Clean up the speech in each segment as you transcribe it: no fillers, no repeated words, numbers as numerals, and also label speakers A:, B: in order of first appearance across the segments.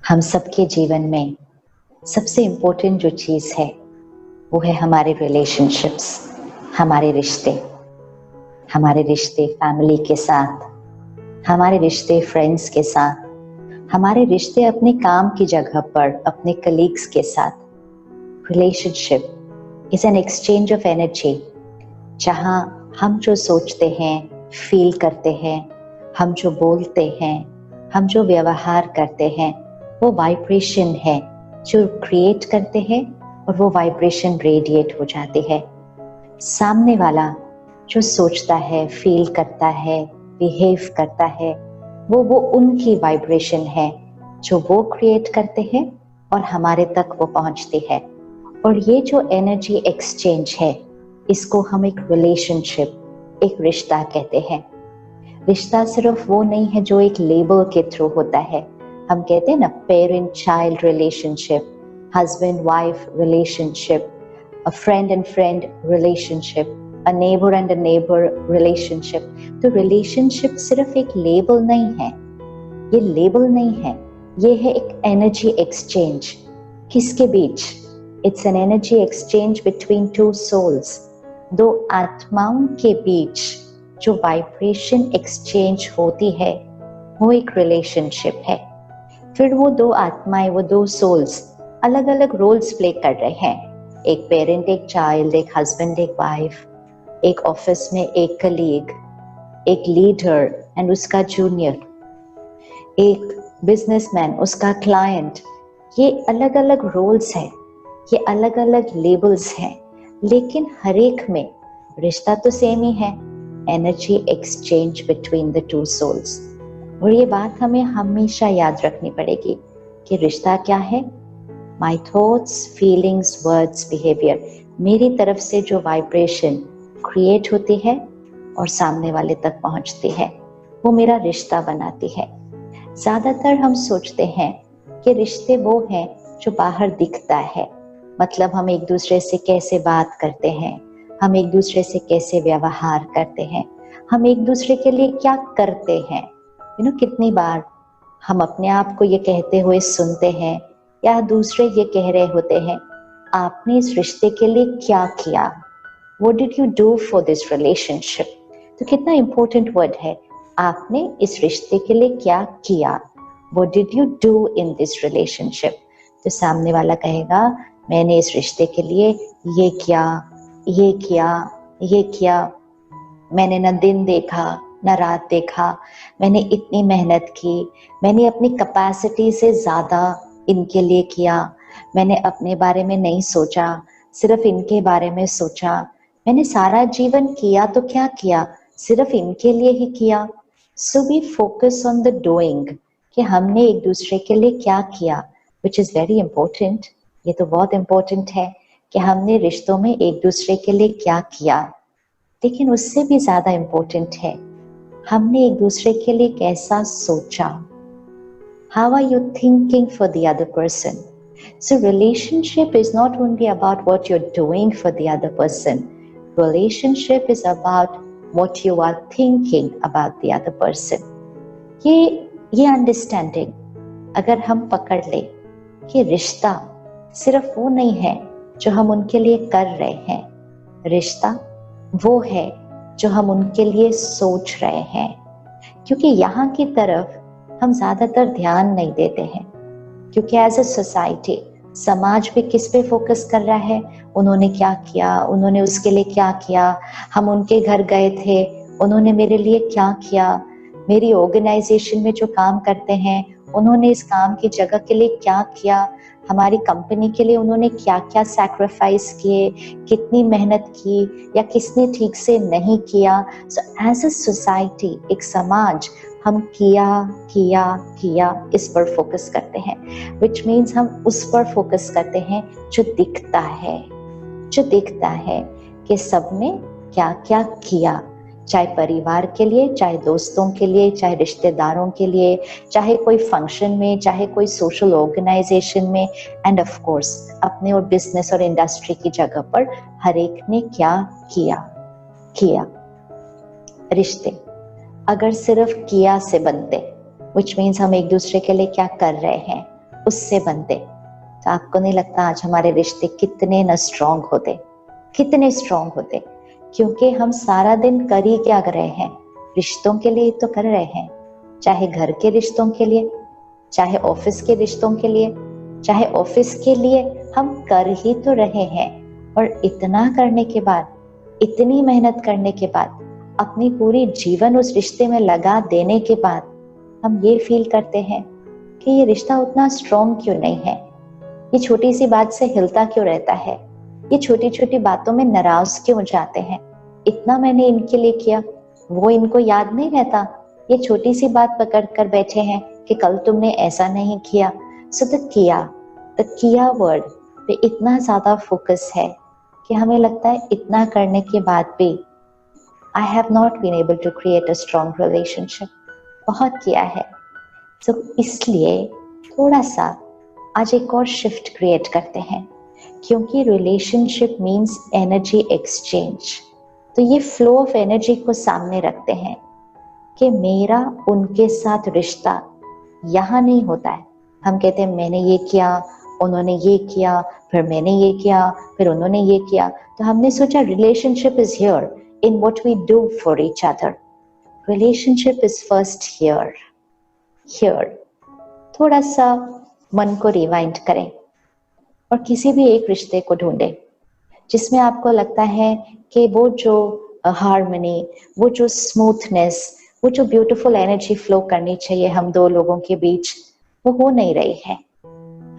A: हम सबके जीवन में सबसे इम्पोर्टेंट जो चीज़ है वो है हमारे रिलेशनशिप्स, हमारे रिश्ते फैमिली के साथ, हमारे रिश्ते फ्रेंड्स के साथ, हमारे रिश्ते अपने काम की जगह पर अपने कलीग्स के साथ। Relationship is an exchange of energy, जहाँ हम जो सोचते हैं, फील करते हैं, हम जो बोलते हैं, हम जो व्यवहार करते हैं, वो वाइब्रेशन है जो क्रिएट करते हैं और वो वाइब्रेशन रेडिएट हो जाती है। सामने वाला जो सोचता है, फील करता है, बिहेव करता है, वो उनकी वाइब्रेशन है जो वो क्रिएट करते हैं और हमारे तक वो पहुंचती है। और ये जो एनर्जी एक्सचेंज है, इसको हम एक रिलेशनशिप, एक रिश्ता कहते हैं। रिश्ता सिर्फ वो नहीं है जो एक लेबल के थ्रू होता है। हम कहते हैं ना, parent child relationship, husband wife relationship, a friend and friend relationship, a neighbour and a neighbour relationship. तो रिलेशनशिप सिर्फ एक लेबल नहीं है, ये लेबल नहीं है, ये है एक एनर्जी एक्सचेंज। किसके बीच? It's an energy exchange between two souls, दो आत्माओं के बीच जो वाइब्रेशन एक्सचेंज होती है, वो एक रिलेशनशिप है। फिर वो दो आत्माएं, वो दो सोल्स अलग अलग रोल्स प्ले कर रहे हैं। एक पेरेंट, एक चाइल्ड, एक हस्बैंड, एक वाइफ, एक ऑफिस में एक कलीग, एक लीडर एंड उसका जूनियर, एक बिजनेसमैन, उसका क्लाइंट। ये अलग अलग रोल्स हैं, ये अलग अलग लेबल्स हैं, लेकिन हर एक में रिश्ता तो सेम ही है, energy exchange between the two souls. और ये बात हमें हमेशा याद रखनी पड़ेगी कि रिश्ता क्या है? My thoughts, feelings, words, behaviour, मेरी तरफ से जो वाइब्रेशन क्रिएट होती है और सामने वाले तक पहुंचती है, वो मेरा रिश्ता बनाती है। ज्यादातर हम सोचते हैं कि रिश्ते वो हैं जो बाहर दिखता है, मतलब हम एक दूसरे से कैसे बात करते हैं, हम एक दूसरे से कैसे व्यवहार करते हैं, हम एक दूसरे के लिए क्या करते हैं। कितनी बार हम अपने आप को ये कहते हुए सुनते हैं या दूसरे ये कह रहे होते हैं, आपने इस रिश्ते के लिए क्या किया? What did you do for this relationship? तो कितना इंपॉर्टेंट वर्ड है, आपने इस रिश्ते के लिए क्या किया? What did you do in this relationship? तो सामने वाला कहेगा, मैंने इस रिश्ते के लिए ये किया, ये किया, ये किया, मैंने न दिन देखा न रात देखा, मैंने इतनी मेहनत की, मैंने अपनी कैपेसिटी से ज़्यादा इनके लिए किया, मैंने अपने बारे में नहीं सोचा, सिर्फ इनके बारे में सोचा, मैंने सारा जीवन किया तो क्या किया, सिर्फ इनके लिए ही किया। So we focus on the doing, कि हमने एक दूसरे के लिए क्या किया, विच इज़ वेरी इंपॉर्टेंट। ये तो बहुत इंपॉर्टेंट है कि हमने रिश्तों में एक दूसरे के लिए क्या किया, लेकिन उससे भी ज़्यादा इंपॉर्टेंट है हमने एक दूसरे के लिए कैसा सोचा। How are you thinking for the other person? So relationship is not only about what you're doing for the other person. Relationship is about what you are thinking about the other person. ये understanding अगर हम पकड़ ले कि रिश्ता सिर्फ वो नहीं है जो हम उनके लिए कर रहे हैं, रिश्ता वो है जो हम उनके लिए सोच रहे हैं। क्योंकि यहाँ की तरफ हम ज्यादातर ध्यान नहीं देते हैं, क्योंकि एज अ सोसाइटी, समाज भी किस पे फोकस कर रहा है, उन्होंने क्या किया, उन्होंने उसके लिए क्या किया, हम उनके घर गए थे, उन्होंने मेरे लिए क्या किया, मेरी ऑर्गेनाइजेशन में जो काम करते हैं उन्होंने इस काम की जगह के लिए क्या किया, हमारी कंपनी के लिए उन्होंने क्या क्या सैक्रिफाइस किए, कितनी मेहनत की, या किसने ठीक से नहीं किया। सो एज अ सोसाइटी, एक समाज, हम किया किया किया इस पर फोकस करते हैं, विच मीन्स हम उस पर फोकस करते हैं जो दिखता है, जो दिखता है कि सबने क्या क्या किया, चाहे परिवार के लिए, चाहे दोस्तों के लिए, चाहे रिश्तेदारों के लिए, चाहे कोई फंक्शन में, चाहे कोई सोशल ऑर्गेनाइजेशन में, एंड ऑफ कोर्स अपने और बिजनेस और इंडस्ट्री की जगह पर हर एक ने क्या किया। रिश्ते अगर सिर्फ किया से बनते, विच मीन्स हम एक दूसरे के लिए क्या कर रहे हैं, उससे बनते, तो आपको नहीं लगता आज हमारे रिश्ते कितने न स्ट्रांग होते, कितने स्ट्रांग होते? क्योंकि हम सारा दिन कर ही क्या रहे हैं, रिश्तों के लिए तो कर रहे हैं, चाहे घर के रिश्तों के लिए, चाहे ऑफिस के रिश्तों के लिए, चाहे ऑफिस के लिए हम कर ही तो रहे हैं। और इतना करने के बाद, इतनी मेहनत करने के बाद, अपनी पूरी जीवन उस रिश्ते में लगा देने के बाद हम ये फील करते हैं कि ये रिश्ता उतना स्ट्रांग क्यों नहीं है, ये छोटी सी बात से हिलता क्यों रहता है, ये छोटी छोटी बातों में नाराज क्यों हो जाते हैं, इतना मैंने इनके लिए किया, वो इनको याद नहीं रहता, ये छोटी सी बात पकड़ कर बैठे हैं कि कल तुमने ऐसा नहीं किया। सो द किया वर्ड पे इतना ज्यादा फोकस है कि हमें लगता है इतना करने के बाद भी I have not been able to create a strong relationship. बहुत किया है। तो इसलिए थोड़ा सा आज एक और शिफ्ट क्रिएट करते हैं, क्योंकि रिलेशनशिप मीन्स एनर्जी एक्सचेंज। तो ये फ्लो ऑफ एनर्जी को सामने रखते हैं कि मेरा उनके साथ रिश्ता यहाँ नहीं होता है। हम कहते हैं मैंने ये किया, उन्होंने ये किया, फिर मैंने ये किया, फिर उन्होंने ये किया। तो हमने सोचा relationship is here in what we do for each other. Relationship is first here. थोड़ा सा मन को रिवाइंड करें और किसी भी एक रिश्ते को ढूंढें जिसमें आपको लगता है कि वो जो हार्मनी, वो जो स्मूथनेस, वो जो ब्यूटीफुल एनर्जी फ्लो करनी चाहिए हम दो लोगों के बीच, वो हो नहीं रही है।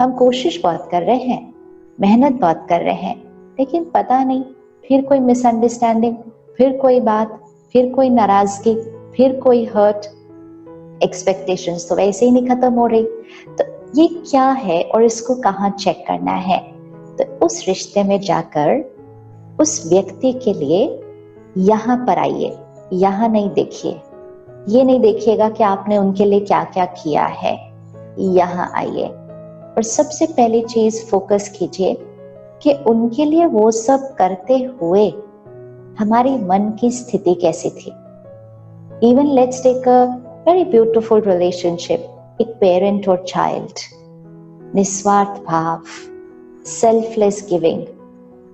A: हम कोशिश बहुत कर रहे हैं, मेहनत बहुत कर रहे हैं, लेकिन पता नहीं फिर कोई मिसअंडरस्टैंडिंग, फिर कोई बात, फिर कोई नाराजगी, फिर कोई हर्ट, एक्सपेक्टेशंस तो वैसे ही नहीं खत्म हो रही। तो ये क्या है और इसको कहाँ चेक करना है? तो उस रिश्ते में जाकर उस व्यक्ति के लिए यहाँ पर आइए, यहाँ नहीं देखिए, ये नहीं देखिएगा कि आपने उनके लिए क्या क्या किया है। यहाँ आइए और सबसे पहली चीज फोकस कीजिए कि उनके लिए वो सब करते हुए हमारी मन की स्थिति कैसी थी। Even let's take a very beautiful relationship, एक पेरेंट और चाइल्ड, निस्वार्थ भाव, सेल्फलेस गिविंग।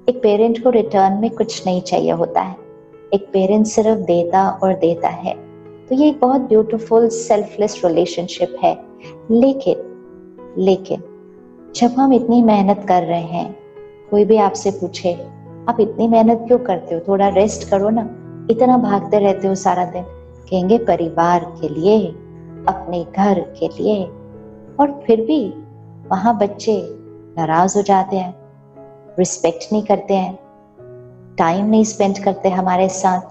A: एक पेरेंट को रिटर्न में कुछ नहीं चाहिए होता है, एक पेरेंट सिर्फ देता और देता है। तो ये एक बहुत ब्यूटीफुल सेल्फलेस रिलेशनशिप है। लेकिन जब हम इतनी मेहनत कर रहे हैं, कोई भी आपसे पूछे आप इतनी मेहनत क्यों करते हो, थोड़ा रेस्ट करो ना, इतना भागते रहते हो सारा दिन, कहेंगे परिवार के लिए, अपने घर के लिए। और फिर भी वहां बच्चे नाराज हो जाते हैं, रिस्पेक्ट नहीं करते हैं, टाइम नहीं स्पेंड करते हमारे साथ,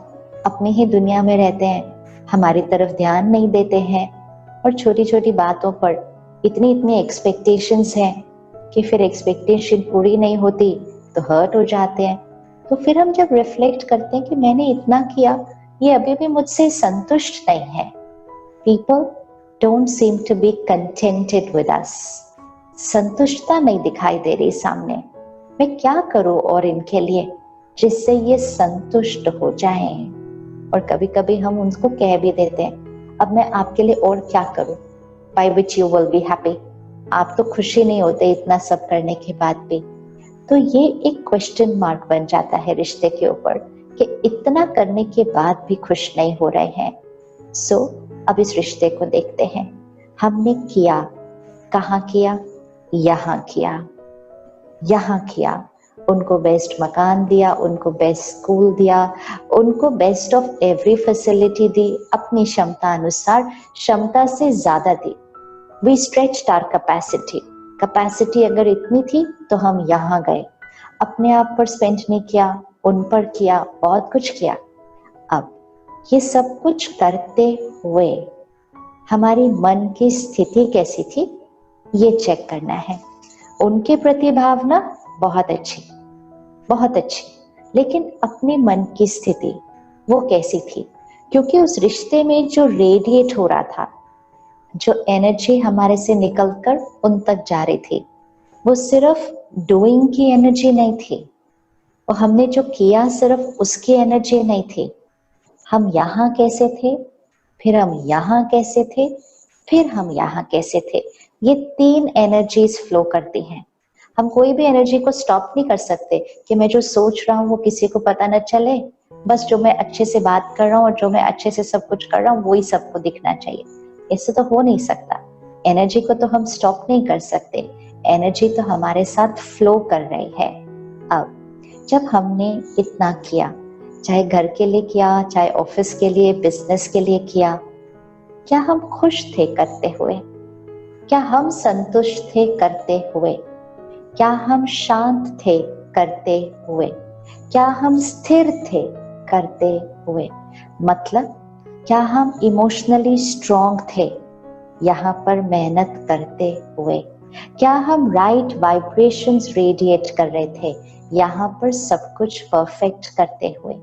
A: अपनी ही दुनिया में रहते हैं, हमारी तरफ ध्यान नहीं देते हैं। और छोटी छोटी बातों पर इतनी इतनी एक्सपेक्टेशंस हैं कि फिर एक्सपेक्टेशन पूरी नहीं होती तो हर्ट हो जाते हैं। तो फिर हम जब रिफ्लेक्ट करते हैं कि मैंने इतना किया, ये अभी भी मुझसे संतुष्ट नहीं है। People don't seem to be contented with us. संतुष्टता नहीं दिखाई दे रही सामने। मैं क्या करूं और इनके लिए जिससे ये संतुष्ट हो जाएं। और कभी कभी हम उनको कह भी देते हैं, अब मैं आपके लिए और क्या करूं by which you will be happy। आप तो खुशी नहीं होते इतना सब करने के बाद भी। तो ये एक क्वेश्चन मार्क बन जाता है रिश्ते के ऊपर कि इतना करने के बाद भी खुश नहीं हो रहे हैं। सो अब इस रिश्ते को देखते हैं, हमने किया, कहाँ किया? यहाँ किया। उनको बेस्ट मकान दिया, उनको बेस्ट स्कूल दिया, उनको बेस्ट ऑफ एवरी फैसिलिटी दी, अपनी क्षमता अनुसार, क्षमता से ज्यादा दी। वी स्ट्रेच्ड आवर कैपेसिटी अगर इतनी थी तो हम यहाँ गए, अपने आप पर स्पेंड नहीं किया, उन पर किया, बहुत कुछ किया। अब ये सब कुछ करते हुए हमारी मन की स्थिति कैसी थी ये चेक करना है। उनके प्रति भावना बहुत अच्छी, लेकिन अपने मन की स्थिति वो कैसी थी? क्योंकि उस रिश्ते में जो रेडिएट हो रहा था, जो एनर्जी हमारे से निकलकर उन तक जा रही थी, वो सिर्फ डूइंग की एनर्जी नहीं थी, और हमने जो किया सिर्फ उसकी एनर्जी नहीं थी। हम यहाँ कैसे थे, फिर हम यहाँ कैसे थे, फिर हम यहाँ कैसे थे। ये 3 एनर्जीज फ्लो करती हैं। हम कोई भी एनर्जी को स्टॉप नहीं कर सकते कि मैं जो सोच रहा हूँ वो किसी को पता न चले, बस जो मैं अच्छे से बात कर रहा हूँ और जो मैं अच्छे से सब कुछ कर रहा हूँ वही सबको दिखना चाहिए। इससे तो हो नहीं सकता। एनर्जी को तो हम स्टॉप नहीं कर सकते, एनर्जी तो हमारे साथ फ्लो कर रही है। अब जब हमने इतना किया, चाहे घर के लिए किया, चाहे ऑफिस के लिए, बिजनेस के लिए किया, क्या हम खुश थे करते हुए? क्या हम संतुष्ट थे करते हुए? क्या हम शांत थे करते हुए? क्या हम स्थिर थे करते हुए? मतलब क्या हम इमोशनली स्ट्रॉन्ग थे यहाँ पर मेहनत करते हुए? क्या हम राइट वाइब्रेशंस रेडिएट कर रहे थे यहाँ पर सब कुछ परफेक्ट करते हुए?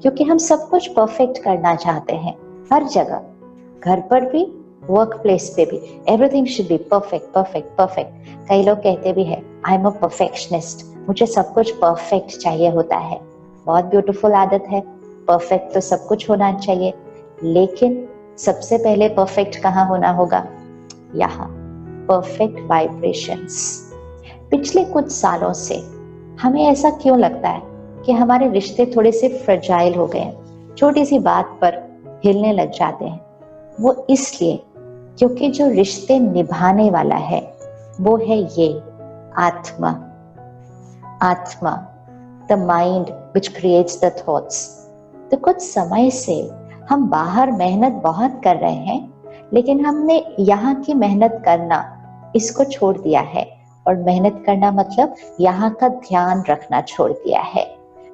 A: क्योंकि हम सब कुछ परफेक्ट करना चाहते हैं हर जगह, घर पर भी, वर्क प्लेस पे भी, everything should be perfect perfect perfect. कई लोग कहते भी है आई एम अ परफेक्शनिस्ट, मुझे सब कुछ परफेक्ट चाहिए होता है। बहुत ब्यूटीफुल आदत है, परफेक्ट तो सब कुछ होना चाहिए, लेकिन सबसे पहले परफेक्ट कहाँ होना होगा? यहाँ, परफेक्ट वाइब्रेशंस। पिछले कुछ सालों से हमें ऐसा क्यों लगता है कि हमारे रिश्ते थोड़े से फ्रजाइल हो गए हैं, छोटी सी बात पर हिलने लग जाते हैं? वो इसलिए क्योंकि जो रिश्ते निभाने वाला है वो है ये आत्मा। आत्मा, the mind which creates the thoughts. तो कुछ समय से हम बाहर मेहनत बहुत कर रहे हैं, लेकिन हमने यहाँ की मेहनत करना इसको छोड़ दिया है। और मेहनत करना मतलब यहाँ का ध्यान रखना छोड़ दिया है।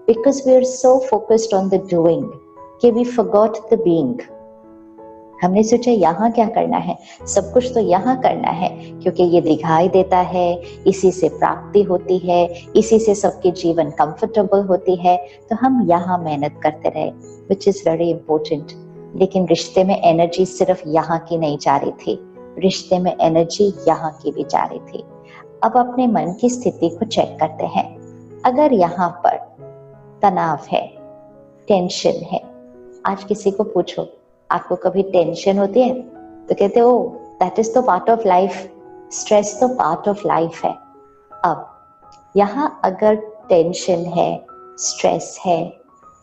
A: Because we are so focused on the doing कि वी फॉरगॉट द बीइंग। हमने सोचा यहाँ क्या करना है, सब कुछ तो यहाँ करना है क्योंकि ये दिखाई देता है, इसी से प्राप्ति होती है, इसी से सबके जीवन कंफर्टेबल होती है, तो हम यहाँ मेहनत करते रहे, विच इज वेरी इंपॉर्टेंट। लेकिन रिश्ते में एनर्जी सिर्फ यहाँ की नहीं जा रही थी, रिश्ते में एनर्जी यहाँ की भी जा रही थी। अब अपने मन की स्थिति को चेक करते हैं। अगर यहाँ पर तनाव है, टेंशन है, आज किसी को पूछो आपको कभी टेंशन होती है, तो कहते हो दैट इज तो पार्ट ऑफ लाइफ, स्ट्रेस तो पार्ट ऑफ लाइफ है। अब यहाँ अगर टेंशन है, स्ट्रेस है,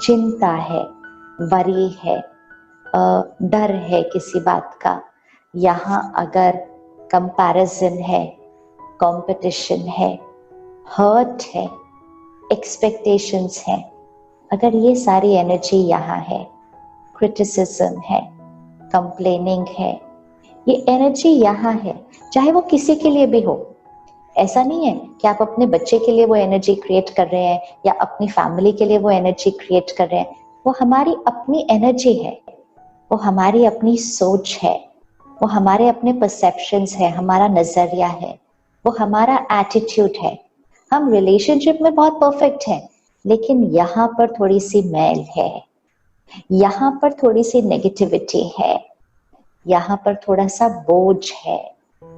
A: चिंता है, वरी है, डर है किसी बात का, यहाँ अगर कंपैरिजन है, कंपटीशन है, हर्ट है, एक्सपेक्टेशंस है, अगर ये सारी एनर्जी यहाँ है, क्रिटिसिज्म है, कंप्लेनिंग है, ये एनर्जी यहाँ है, चाहे वो किसी के लिए भी हो। ऐसा नहीं है कि आप अपने बच्चे के लिए वो एनर्जी क्रिएट कर रहे हैं या अपनी फैमिली के लिए वो एनर्जी क्रिएट कर रहे हैं। वो हमारी अपनी एनर्जी है, वो हमारी अपनी सोच है, वो हमारे अपने परसेप्शंस है, हमारा नजरिया है, वो हमारा एटीट्यूड है। हम रिलेशनशिप में बहुत परफेक्ट हैं, लेकिन यहाँ पर थोड़ी सी मैल है, यहाँ पर थोड़ी सी नेगेटिविटी है, यहाँ पर थोड़ा सा बोझ है,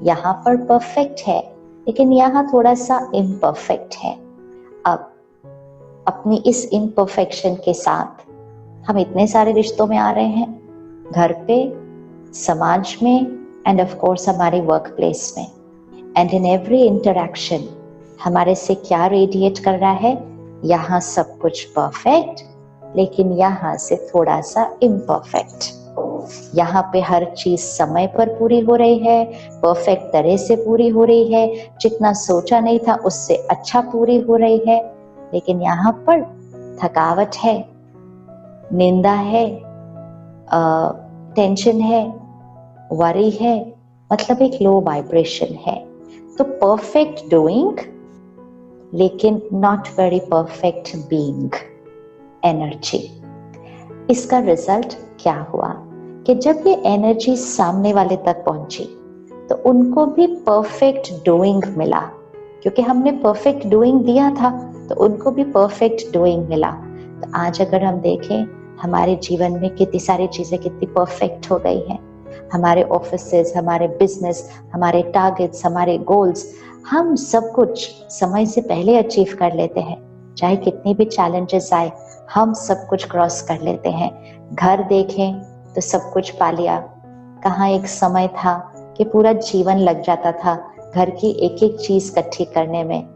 A: यहाँ पर परफेक्ट है लेकिन यहाँ थोड़ा सा इम्परफेक्ट है। अब अपनी इस इम्परफेक्शन के साथ हम इतने सारे रिश्तों में आ रहे हैं, घर पे, समाज में, एंड ऑफ कोर्स हमारे वर्क प्लेस में, एंड इन एवरी इंटरैक्शन हमारे से क्या रेडिएट कर रहा है? यहाँ सब कुछ परफेक्ट, लेकिन यहाँ से थोड़ा सा इम्परफेक्ट। यहाँ पे हर चीज समय पर पूरी हो रही है, परफेक्ट तरह से पूरी हो रही है, जितना सोचा नहीं था उससे अच्छा पूरी हो रही है, लेकिन यहाँ पर थकावट है, निंदा है, टेंशन है, वरी है, मतलब एक लो वाइब्रेशन है। तो परफेक्ट डूइंग लेकिन not very perfect being energy. इसका रिजल्ट क्या हुआ कि जब ये एनर्जी सामने वाले तक पहुंची तो उनको भी परफेक्ट डूइंग मिला, क्योंकि हमने परफेक्ट डूइंग दिया था तो उनको भी परफेक्ट डूइंग मिला। तो आज अगर हम देखें हमारे जीवन में कितनी सारी चीजें कितनी परफेक्ट हो गई हैं, हमारे ऑफिसेस, हमारे बिजनेस, हमारे टारगेट्स, हमारे गोल्स, हम सब कुछ समय से पहले अचीव कर लेते हैं। चाहे कितनी भी चैलेंजेस आए हम सब कुछ क्रॉस कर लेते हैं। घर देखें तो सब कुछ पा लिया। कहाँ एक समय था कि पूरा जीवन लग जाता था घर की एक एक चीज इकट्ठी करने में।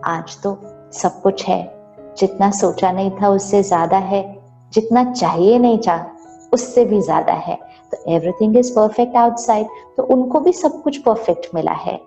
A: आज तो सब कुछ है, जितना सोचा नहीं था उससे ज्यादा है, जितना चाहिए नहीं था उससे भी ज्यादा है। तो एवरीथिंग इज परफेक्ट आउटसाइड, तो उनको भी सब कुछ परफेक्ट मिला है।